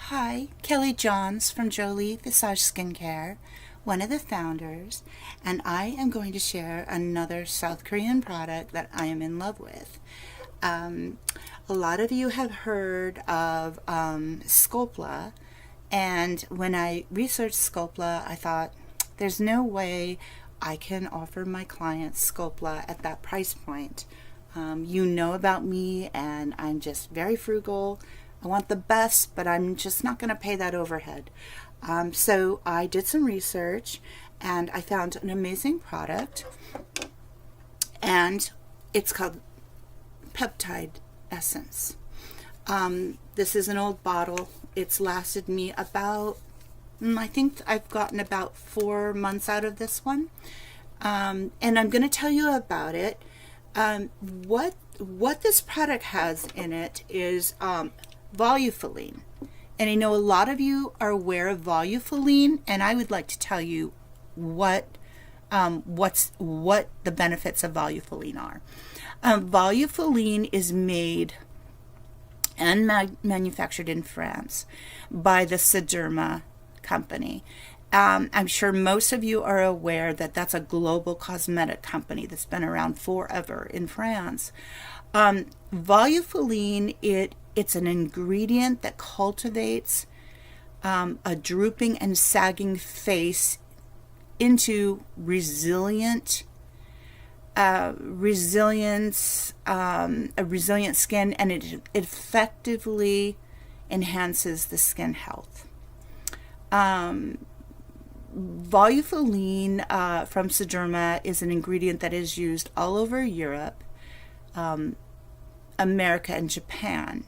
Hi, Kelly Johns from Jolie Visage Skincare, one of the founders, and I am going to share another South Korean product that I am in love with. Um, a lot of you have heard of Sculpla, and when I researched Sculpla, I thought there's no way I can offer my clients Sculpla at that price point. You know about me, and I'm just very frugal. I want the best, but I'm just not going to pay that overhead. So I did some research and I found an amazing product, and it's called Peptide Essence. This is an old bottle. It's lasted me about, I think I've gotten about 4 months out of this one. And I'm going to tell you about it. What this product has in it is Volufiline. And I know a lot of you are aware of Volufiline, and I would like to tell you what the benefits of Volufiline are. Volufiline is made and manufactured in France by the Sederma company. I'm sure most of you are aware that that's a global cosmetic company that's been around forever in France. Volufiline, it's an ingredient that cultivates a drooping and sagging face into a resilient skin, and it effectively enhances the skin health. Volufiline from Sederma is an ingredient that is used all over Europe, America, and Japan.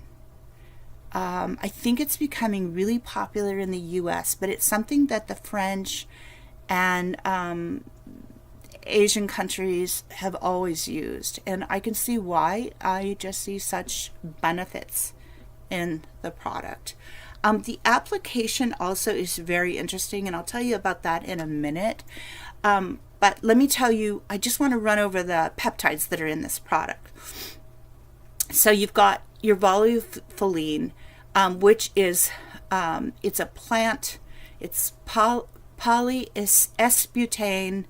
I think it's becoming really popular in the US, but it's something that the French and Asian countries have always used, and I can see why. I just see such benefits in the product. The application also is very interesting, and I'll tell you about that in a minute. But let me tell you, I just want to run over the peptides that are in this product. So you've got your Volufiline, which is it's a plant. It's polyesbutane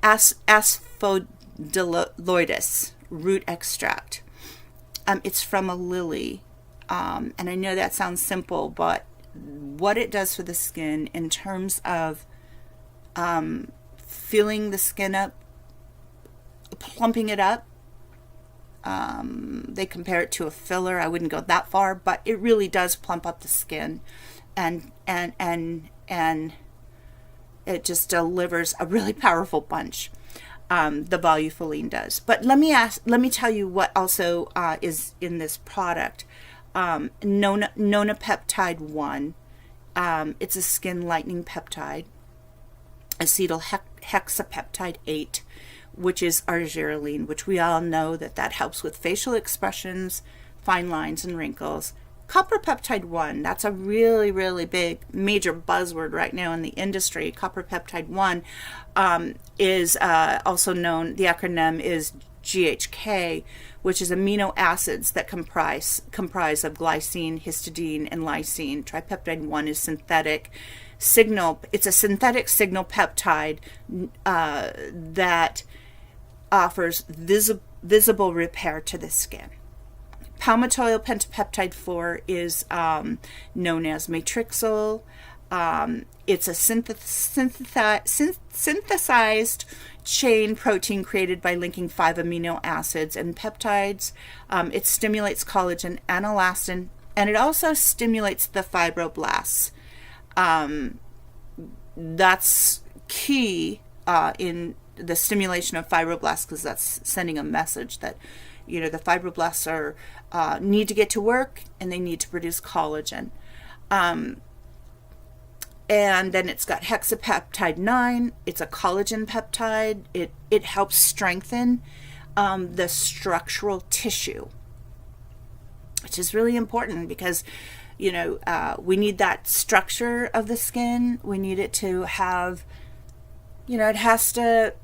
asphodelo root extract. It's from a lily. And I know that sounds simple, but what it does for the skin in terms of filling the skin up, plumping it up, they compare it to a filler. I wouldn't go that far, but it really does plump up the skin, and it just delivers a really powerful punch. The Volufiline does. But let me tell you what also is in this product. Peptide 1. It's a skin lightening peptide. Acetyl hexapeptide 8, which is argireline, which we all know that helps with facial expressions, fine lines, and wrinkles. Copper peptide 1, that's a really, really big, major buzzword right now in the industry. Copper peptide 1 is also known, the acronym is GHK, which is amino acids that comprise of glycine, histidine, and lysine. Tripeptide 1 is synthetic signal. It's a synthetic signal peptide that offers visible repair to the skin. Palmitoyl pentapeptide 4 is known as matrixyl. It's a synthesized chain protein created by linking 5 amino acids and peptides. It stimulates collagen and elastin, and it also stimulates the fibroblasts. That's key in the stimulation of fibroblasts, because that's sending a message that the fibroblasts are need to get to work and they need to produce collagen. And then it's got hexapeptide 9. It's a collagen peptide. It helps strengthen the structural tissue, which is really important because we need that structure of the skin. We need it to have, it has to.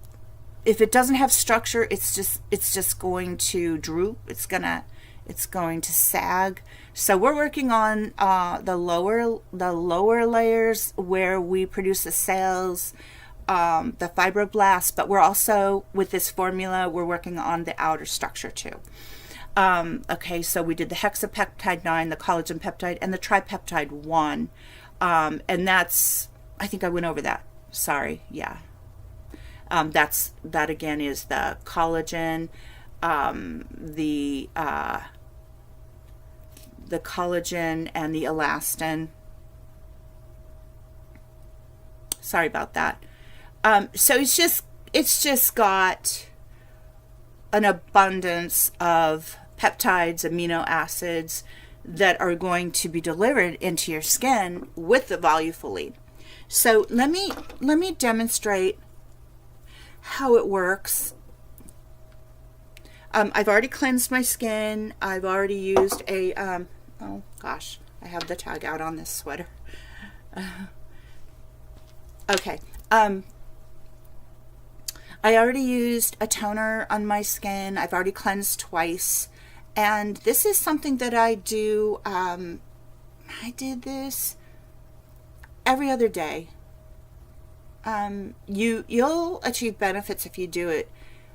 If it doesn't have structure, it's just going to droop. It's gonna it's going to sag. So we're working on the lower layers where we produce the cells, the fibroblasts, but we're also, with this formula, we're working on the outer structure too. Okay, so we did the hexapeptide 9, the collagen peptide, and the tripeptide 1. And that's, I think I went over that. Sorry, yeah. That again is the collagen, the collagen and the elastin. Sorry about that. So it's just got an abundance of peptides, amino acids that are going to be delivered into your skin with the Volufiline. So let me demonstrate how it works. I've already cleansed my skin. I've already used a oh gosh, I have the tag out on this sweater. Okay. I already used a toner on my skin. I've already cleansed twice. And this is something that I do, I did this every other day. You'll achieve benefits if you do it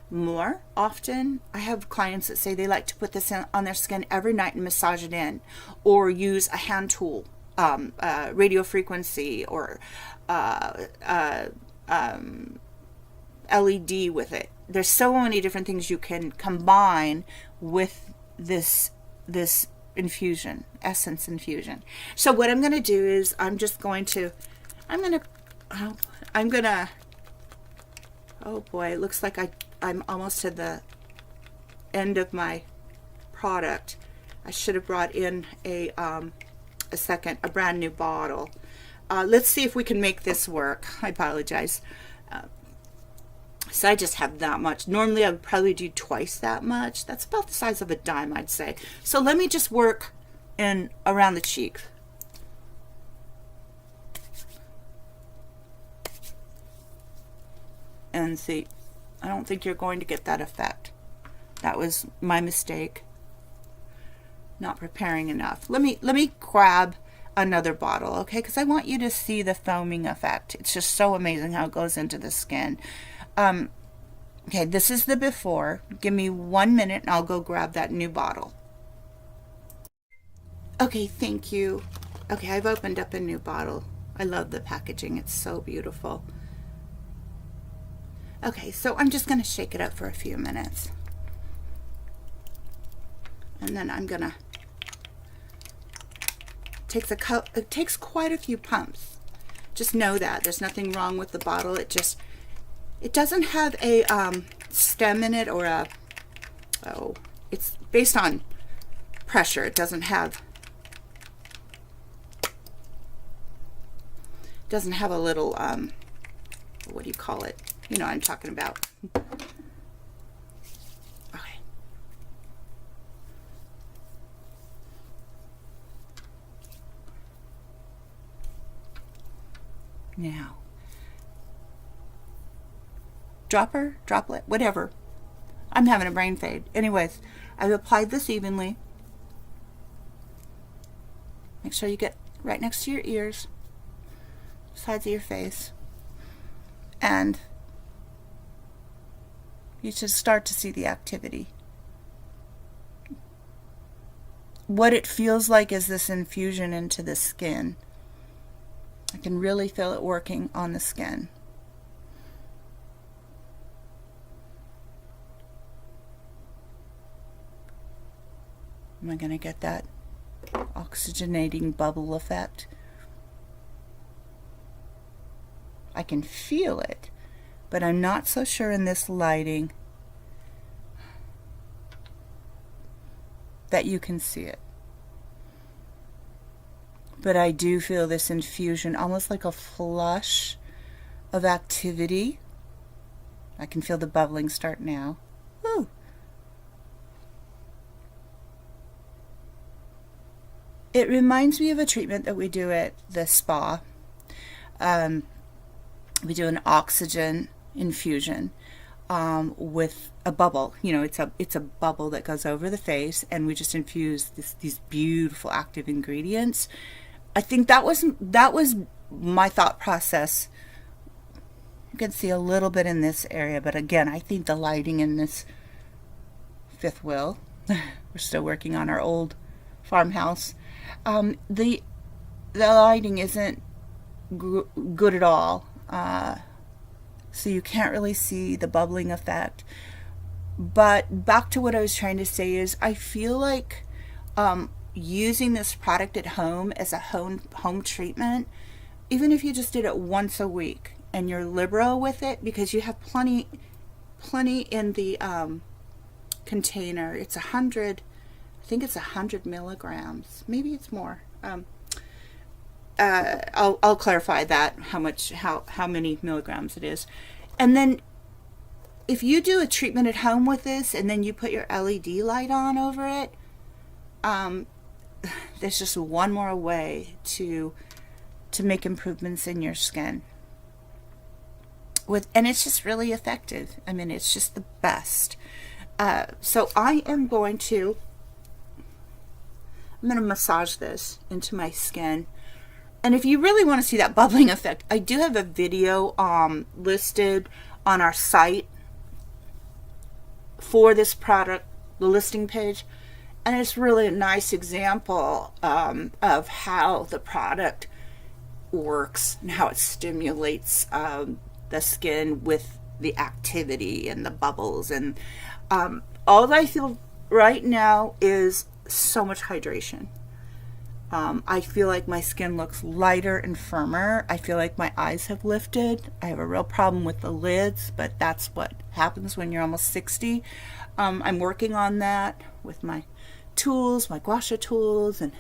more often. I have clients that say they like to put this on their skin every night and massage it in, or use a hand tool, radio frequency, or LED with it. There's so many different things you can combine with this infusion, essence infusion. So what I'm going to do is I'm going to, oh boy, it looks like I'm almost to the end of my product. I should have brought in a brand new bottle. Let's see if we can make this work. I apologize. So I just have that much. Normally I would probably do twice that much. That's about the size of a dime, I'd say. So let me just work in around the cheek. And see, I don't think you're going to get that effect. That was my mistake. Not preparing enough. Let me grab another bottle, okay? Because I want you to see the foaming effect. It's just so amazing how it goes into the skin. Okay, this is the before. Give me 1 minute and I'll go grab that new bottle. Okay, thank you. Okay, I've opened up a new bottle. I love the packaging. It's so beautiful. Okay, so I'm just going to shake it up for a few minutes. And then I'm going to it takes quite a few pumps. Just know that. There's nothing wrong with the bottle. It doesn't have a stem in it, or it's based on pressure. It doesn't have a little, what do you call it? You know what I'm talking about. Okay. Now, droplet, whatever. I'm having a brain fade. Anyways, I've applied this evenly. Make sure you get right next to your ears, sides of your face, and you should start to see the activity. What it feels like is this infusion into the skin. I can really feel it working on the skin. Am I going to get that oxygenating bubble effect? I can feel it, but I'm not so sure in this lighting that you can see it. But I do feel this infusion, almost like a flush of activity. I can feel the bubbling start now. Woo! It reminds me of a treatment that we do at the spa. We do an oxygen infusion with a bubble. You know, it's a bubble that goes over the face, and we just infuse these beautiful active ingredients. I think that was my thought process. You can see a little bit in this area, but again, I think the lighting in this fifth wheel, we're still working on our old farmhouse. The lighting isn't good at all, so you can't really see the bubbling effect. But back to what I was trying to say is, I feel like using this product at home as a home treatment, even if you just did it once a week and you're liberal with it, because you have plenty in the container. It's 100, I think it's 100 milligrams, maybe it's more. I'll clarify that, how many milligrams it is. And then if you do a treatment at home with this, and then you put your LED light on over it, there's just one more way to make improvements in your skin. And it's just really effective. I mean, it's just the best. So I'm going to massage this into my skin. And if you really want to see that bubbling effect, I do have a video listed on our site for this product, the listing page. And it's really a nice example of how the product works and how it stimulates the skin with the activity and the bubbles. And all I feel right now is so much hydration. I feel like my skin looks lighter and firmer. I feel like my eyes have lifted. I have a real problem with the lids, but that's what happens when you're almost 60. I'm working on that with my tools, my gua sha tools, and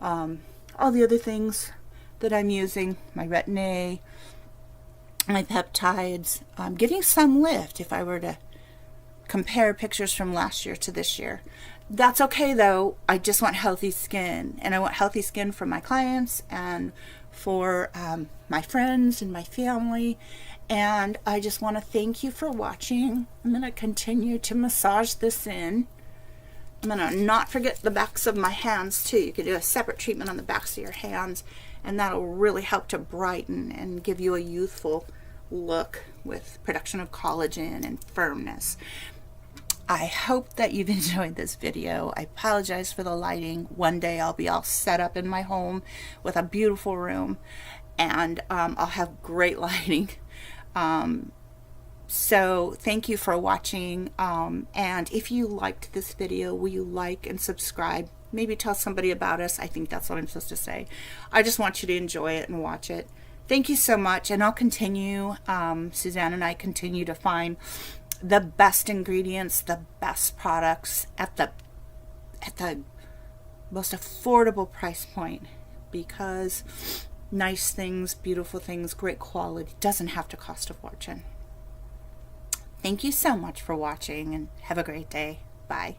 all the other things that I'm using, my retin-A, my peptides. I'm getting some lift if I were to compare pictures from last year to this year. That's okay though. I just want healthy skin, and I want healthy skin for my clients and for my friends and my family. And I just want to thank you for watching. I'm going to continue to massage this in. I'm going to not forget the backs of my hands too. You can do a separate treatment on the backs of your hands, and that'll really help to brighten and give you a youthful look with production of collagen and firmness. I hope that you've enjoyed this video. I apologize for the lighting. One day I'll be all set up in my home with a beautiful room, and I'll have great lighting. So thank you for watching, and if you liked this video, will you like and subscribe? Maybe tell somebody about us. I think that's what I'm supposed to say. I just want you to enjoy it and watch it. Thank you so much, and I'll continue, Suzanne and I continue to find the best ingredients, the best products at the most affordable price point, because nice things, beautiful things, great quality doesn't have to cost a fortune. Thank you so much for watching, and have a great day. Bye.